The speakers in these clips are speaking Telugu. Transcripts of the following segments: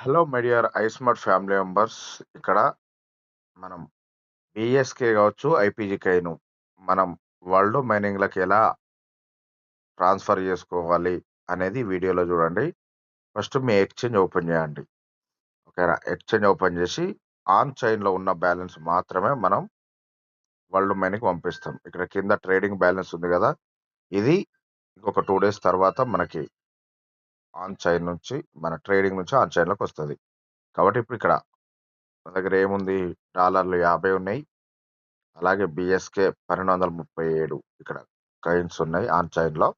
Hello my dear iSmart family members. ఇక్కడ మనం బీఎస్కే కావచ్చు, ఐపీజీకైను మనం వరల్డ్ మైనింగ్‌లకి ఎలా ట్రాన్స్‌ఫర్ చేసుకోవాలి అనేది వీడియోలో చూడండి. ఫస్ట్ మీ ఎక్స్‌చేంజ్ ఓపెన్ చేయండి. ఓకేనా? ఎక్స్‌చేంజ్ ఓపెన్ చేసి ఆన్ చైన్‌లో ఉన్న బ్యాలెన్స్ మాత్రమే మనం వరల్డ్ మైనింగ్‌కి పంపిస్తాం. ఇక్కడ కింద ట్రేడింగ్ బ్యాలెన్స్ ఉంది కదా! ఇది ఇంకొక 2 డేస్ తర్వాత మనకి ఆన్ చైన్ నుంచి మన ట్రేడింగ్ నుంచి ఆన్ చైన్‌లోకి వస్తది. కాబట్టి ఇప్పుడు ఇక్కడ మన దగ్గర ఏముంది? డాలర్లు 50 ఉన్నాయి. అలాగే బీఎస్కే 1237 ఇక్కడ కాయిన్స్ ఉన్నాయి ఆన్ చైన్‌లో.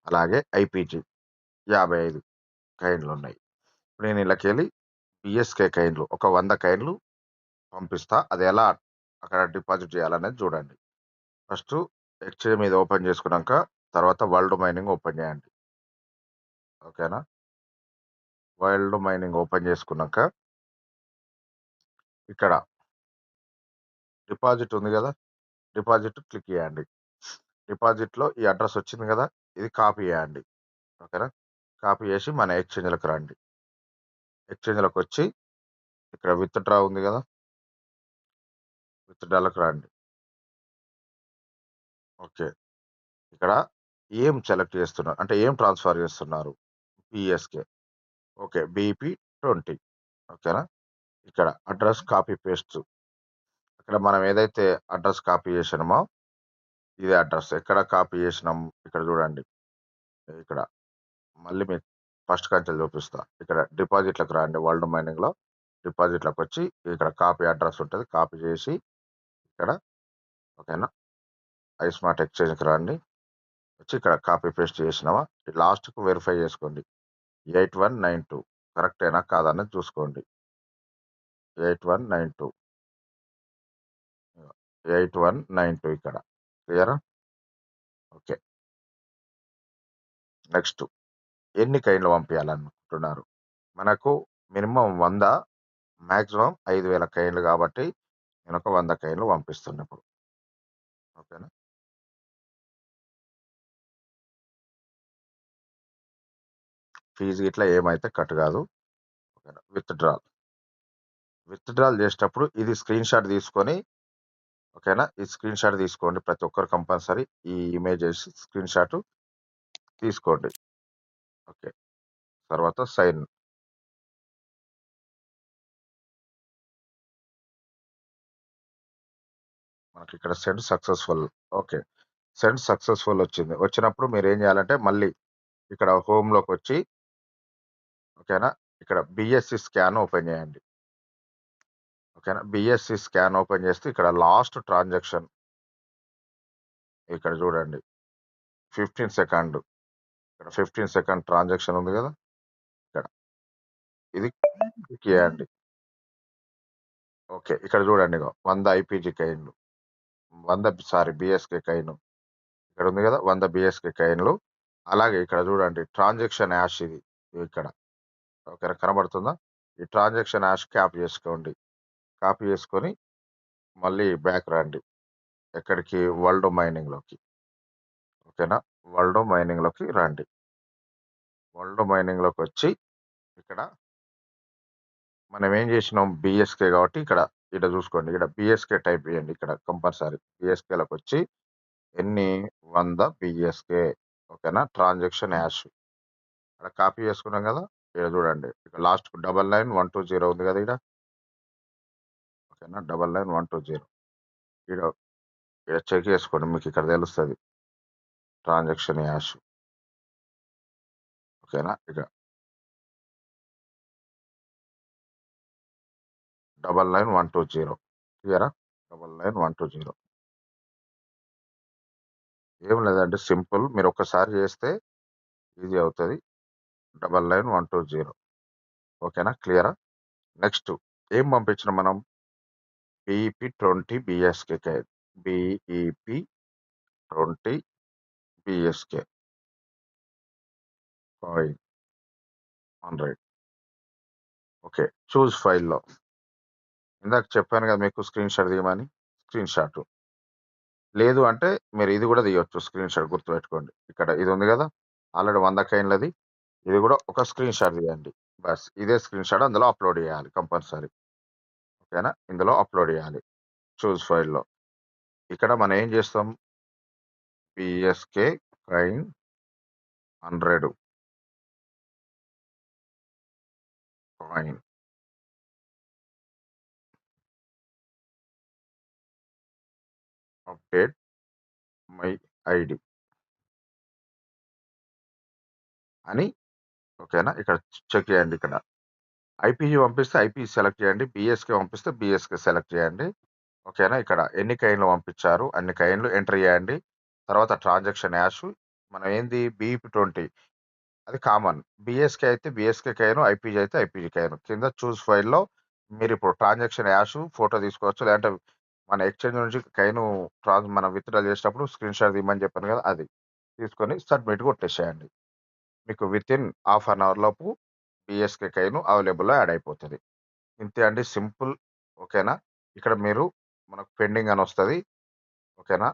అలాగే ఐపీజీ 55 కాయిన్‌లున్నాయి. ఇప్పుడు నేను ఇళ్ళకెళ్ళి బీఎస్కే కాయిన్‌లు ఒక 100 కాయిన్‌లు పంపిస్తా. అది ఎలా అక్కడ డిపాజిట్ చేయాలనేది చూడండి. ఫస్టు ఎక్స్‌చేంజ్ మీద ఓపెన్ చేసుకున్నాక తర్వాత వరల్డ్ మైనింగ్ ఓపెన్ చేయండి. ఓకేనా? వరల్డ్ మైనింగ్ ఓపెన్ చేసుకున్నాక ఇక్కడ డిపాజిట్ ఉంది కదా! డిపాజిట్ క్లిక్ చేయండి. డిపాజిట్‌లో ఈ అడ్రెస్ వచ్చింది కదా! ఇది కాపీ చేయండి. ఓకేనా? కాపీ చేసి మన ఎక్స్‌చేంజ్‌లోకి రండి. ఎక్స్‌చేంజ్‌లోకొచ్చి ఇక్కడ విత్‌డ్రా ఉంది గదా! విత్‌డ్రాలోకి రండి. ఓకే. ఇక్కడ ఏం సెలెక్ట్ చేస్తున్నారు? అంటే ఏం ట్రాన్స్‌ఫర్ చేస్తున్నారు? పీఎస్‌కే. ఓకే. బీపీ20 ఓకేనా? ఇక్కడ అడ్రెస్ కాపీ పేస్ట్. ఇక్కడ మనం ఏదైతే అడ్రెస్ కాపీ చేసినామో ఇదే అడ్రెస్. ఎక్కడ కాపీ చేసినాం? ఇక్కడ చూడండి. ఇక్కడ మళ్ళీ మీకు ఫస్ట్ కాంచెలి చూపిస్తా. ఇక్కడ డిపాజిట్‌లోకి రండి. వరల్డ్ మైనింగ్‌లో డిపాజిట్‌లోకొచ్చి ఇక్కడ కాపీ అడ్రెస్ ఉంటది. కాపీ చేసి ఇక్కడ ఓకేనా? ఐస్మార్ట్ ఎక్స్‌చేంజ్‌కి రండి. వచ్చి ఇక్కడ కాపీ పేస్ట్ చేసినామా లాస్ట్‌కు వెరిఫై చేసుకోండి. 8192 కరెక్టేనా కాదా అనేది చూసుకోండి. 8192 8192 ఇక్కడ. క్లియరా? ఓకే. నెక్స్ట్ ఎన్ని కాయిన్‌లు పంపియాలనుకుంటున్నారు? మనకు మినిమమ్ 100 మాక్సిమం 5000 కాయిన్‌లు కాబట్టి నేనొక 100 కాయిన్‌లు పంపిస్తున్నా ఇప్పుడు. ఓకేనా? ఫీజు గిట్లా ఏమైతే కట్ కాదు. ఓకేనా? విత్‌డ్రాల్ చేసేటప్పుడు ఇది స్క్రీన్‌షాట్ తీసుకొని ఓకేనా? ఈ స్క్రీన్‌షాట్ తీసుకోండి. ప్రతి ఒక్కరు కంపల్సరీ ఈ ఇమేజెస్ స్క్రీన్‌షాట్ తీసుకోండి. ఓకే. తర్వాత సైన్. మనకిక్కడ send successful. Okay. Send successful వచ్చింది. వచ్చినప్పుడు మీరేం చేయాలంటే మళ్ళీ ఇక్కడ హోమ్‌లోకొచ్చి ఓకేనా? ఇక్కడ బీఎస్‌సీ స్కాన్ ఓపెన్ చేయండి. ఓకేనా? బీఎస్‌సీ స్కాన్ ఓపెన్ చేస్తే ఇక్కడ లాస్ట్ ట్రాన్సాక్షన్ ఇక్కడ చూడండి. 15 సెకండ్. ఇక్కడ 15 సెకండ్ ట్రాన్సాక్షన్ ఉంది కదా! ఇక్కడ. ఇది క్లిక్ చేయండి. ఓకే. ఇక్కడ చూడండి ఇగో 100 ఐపీజీ కాయిన్‌లు. 100 బీఎస్‌కే కాయిన్. ఇక్కడ ఉంది కదా! 100 బీఎస్‌కే కాయిన్‌లు. అలాగే ఇక్కడ చూడండి ట్రాన్సాక్షన్ హాష్ ఇది. ఇక్కడ. ఓకేనా? కనబడుతుందా? ఈ ట్రాన్సాక్షన్ హాష్ కాపీ చేసుకోండి. కాపీ చేసుకొని మళ్ళీ బ్యాక్ రండి. ఎక్కడికి? వరల్డ్ మైనింగ్‌లోకి. ఓకేనా? వరల్డ్ మైనింగ్‌లోకి రండి. వరల్డ్ మైనింగ్‌లోకొచ్చి ఇక్కడ మనం ఏం చేసినాం బీఎస్‌కే కాబట్టి ఇక్కడ చూసుకోండి. ఇక్కడ బీఎస్‌కే టైప్ చేయండి ఇక్కడ కంపల్సరీ. బీఎస్‌కేలోకొచ్చి ఎన్ని 100 బీఎస్‌కే ఓకేనా? Transaction hash. ఇక్కడ కాపీ చేసుకున్నాం కదా! ఈడ చూడండి. ఇక్కడ లాస్ట్‌కు 99120 ఉంది కదా! ఈడ. ఓకేనా? 99120 ఈడ ఈడ చెక్ చేసుకోండి. మీకు ఇక్కడ తెలుస్తది. Transaction hash. ఓకేనా? ఇక 99120 క్లియరా? 99120 ఏం లేదండి సింపుల్. మీరు ఒక్కసారి చేస్తే ఈజీ అవుతది. 99120 ఓకేనా? క్లియరా? నెక్స్ట్ ఏం పంపించినాం మనం? BEP20 BSK coin. BEP20 BSK coin 100 okay. Choose ఫైల్‌లో ఇందాక చెప్పాను కదా మీకు స్క్రీన్‌షాట్ తీయమని. స్క్రీన్‌షాట్. లేదు అంటే మీరు ఇది కూడా తీయొచ్చు స్క్రీన్‌షాట్ గుర్తుపెట్టుకోండి. ఇక్కడ ఇది ఉంది కదా! ఆల్రెడీ 100 కాయిన్‌లది. ఇది కూడా ఒక స్క్రీన్‌షాట్ తీయండి. బస్ ఇదే స్క్రీన్‌షాట్ అందులో అప్‌లోడ్ చేయాలి కంపల్సరీ. ఓకేనా? ఇందులో అప్‌లోడ్ చేయాలి. చూస్ ఫైల్‌లో. ఇక్కడ మనం ఏం చేస్తాం? PSK coin 100 coin. Update my ID అని ఓకేనా? ఇక్కడ చెక్ చేయండి ఇక్కడ. ఐపీజీ పంపిస్తే ఐపీ సెలెక్ట్ చేయండి. బీఎస్‌కే పంపిస్తే బీఎస్‌కే సెలెక్ట్ చేయండి. ఓకేనా? ఇక్కడ ఎన్ని కాయిన్‌లు పంపించారు, అన్ని కాయిన్‌లు ఎంటర్ చేయండి. తర్వాత ట్రాన్సాక్షన్ హ్యాష్ మనం ఏంది బీఈపీ20 అది కామన్. బీఎస్‌కే అయితే బీఎస్‌కే కాయిన్, ఐపీజీ అయితే ఐపీజీ కాయిన్. కింద చూస్ ఫైల్‌లో మీరిప్పుడు ట్రాన్సాక్షన్ హ్యాష్ ఫోటో తీసుకోవచ్చు. లేదంటే మన ఎక్స్‌చేంజ్ నుంచి మనం విత్‌డ్రా చేసేటప్పుడు స్క్రీన్‌షాట్ తీయమని చెప్పాను కదా! అది. తీసుకొని సబ్మిట్ కొట్టేసేయండి. మీకు వితిన్ హాఫ్ అన్ అవర్ లోపు బీఎస్‌కే కాయిన్ అవైలబుల్‌లో యాడ్ అయిపోతది. ఇంతే అండి సింపుల్. ఓకేనా? ఇక్కడ మీరు మనకు పెండింగ్ అని వస్తది. ఓకేనా?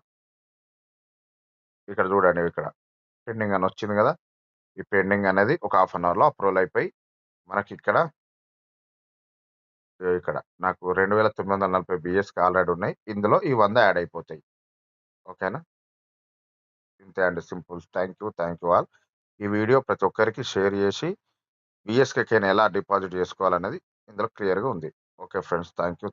ఇక్కడ చూడండి ఇక్కడ. పెండింగ్ అని వచ్చింది కదా! ఈ పెండింగ్ అనేది ఒక హాఫ్ అన్ అవర్‌లో అప్రూవల్ అయిపోయి మనకిక్కడ ఇక్కడ నాకు 2940 బీఎస్‌కి ఆల్రెడీ ఉన్నాయి. ఇందులో ఈ 100 యాడ్ అయిపోతాయి. ఓకేనా? ఇంతే అండి సింపుల్. Thank you all. ఈ వీడియో ప్రతి ఒక్కరికి షేర్ చేసి బీఎస్‌కే‌ని ఎలా డిపాజిట్ చేసుకోవాలనేది ఇందులో క్లియర్‌గా ఉంది. Okay friends. Thank you.